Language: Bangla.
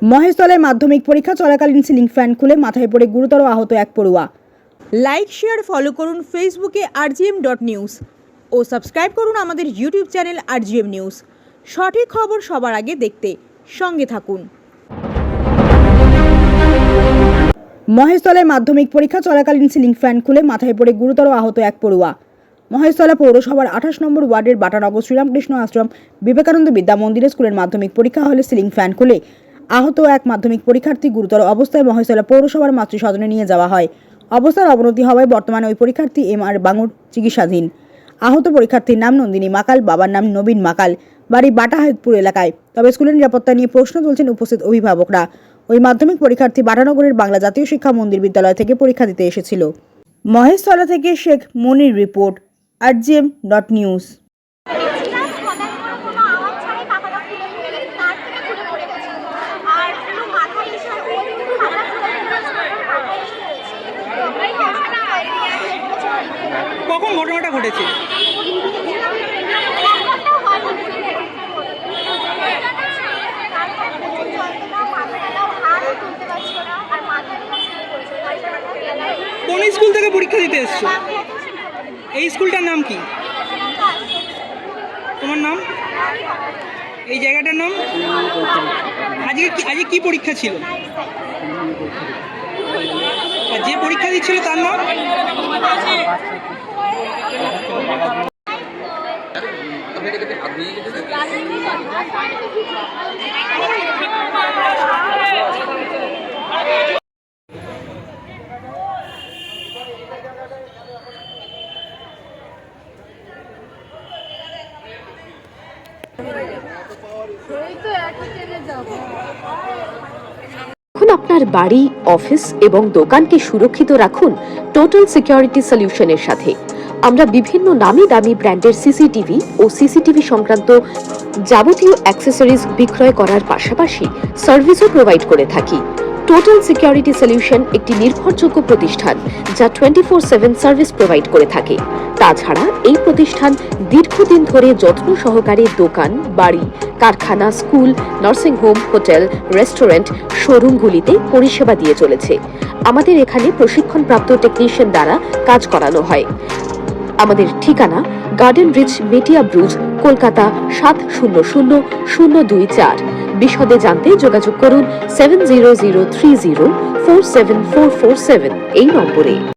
মহেশতলায় মাধ্যমিক পরীক্ষা চলাকালীন সিলিং ফ্যান খুলে মাথায় পড়ে গুরুতর আহত এক পড়ুয়া। লাইক শেয়ার ফলো করুন ফেসবুকে rgm.news ও সাবস্ক্রাইব করুন আমাদের ইউটিউব চ্যানেল rgm নিউজ। সঠিক খবর সবার আগে দেখতে সঙ্গে থাকুন। মহেশতলায় মাধ্যমিক পরীক্ষা চলাকালীন সিলিং ফ্যান খুলে মাথায় পড়ে গুরুতর আহত এক পড়ুয়া। মহেশতলা পৌরসভার 28 নম্বর ওয়ার্ডের বাটানগর শ্রীরামকৃষ্ণ আশ্রম বিবেকানন্দ বিদ্যা মন্দিরে স্কুলের মাধ্যমিক পরীক্ষা হলে সিলিং ফ্যান খুলে আহত এক মাধ্যমিক পরীক্ষার্থী গুরুতর অবস্থায় মহেশতলা পৌরসভার মাতৃসদনে নিয়ে যাওয়া হয়। অবস্থার অবনতি হওয়ায় বর্তমানে ওই পরীক্ষার্থী MR বাঙুর চিকিৎসাধীন। আহত পরীক্ষার্থীর নাম নন্দিনী মাকাল, বাবার নাম নবীন মাকাল, বাড়ি বাটাহাইতপুর এলাকায়। তবে স্কুলের নিরাপত্তা নিয়ে প্রশ্ন তুলছেন উপস্থিত অভিভাবকরা। ওই মাধ্যমিক পরীক্ষার্থী বাটানগরের বাংলা জাতীয় শিক্ষা মন্দির বিদ্যালয় থেকে পরীক্ষা দিতে এসেছিল। মহেশতলা থেকে শেখ মনির রিপোর্ট, rgm.news। কখন ঘটনাটা ঘটেছে? কোন স্কুল থেকে পরীক্ষা দিতে এসছো? এই স্কুলটার নাম কি? তোমার নাম? এই জায়গাটার নাম? আজকে কি পরীক্ষা ছিল? আর যে পরীক্ষা দিচ্ছিল তার নাম? এখন আপনার বাড়ি, অফিস এবং দোকানকে সুরক্ষিত রাখুন টোটাল সিকিউরিটি সলিউশনের সাথে। আমরা বিভিন্ন নামি দামি ব্র্যান্ডের সিসিটিভি ও সিসিটিভি সংক্রান্ত যাবতীয় অ্যাক্সেসরিজ বিক্রয় করার পাশাপাশি সার্ভিসও প্রোভাইড করে থাকি। টোটাল সিকিউরিটি সলিউশন একটি নির্ভরযোগ্য প্রতিষ্ঠান যা 24/7 সার্ভিস প্রোভাইড করে থাকে। তাছাড়া এই প্রতিষ্ঠান দীর্ঘদিন ধরে যত্ন সহকারে দোকান, বাড়ি, কারখানা, school, nursing home, hotel, restaurant, শোরুমগুলিতে পরিষেবা দিয়ে চলেছে। আমাদের এখানে প্রশিক্ষণপ্রাপ্ত টেকনিশিয়ান দ্বারা কাজ করানো হয়। আমাদের ঠিকানা গার্ডেন রিচ, মেটিয়া ব্রুজ, কলকাতা 700024। বিশদে জানতে যোগাযোগ করুন 7003047447 এই নম্বরে।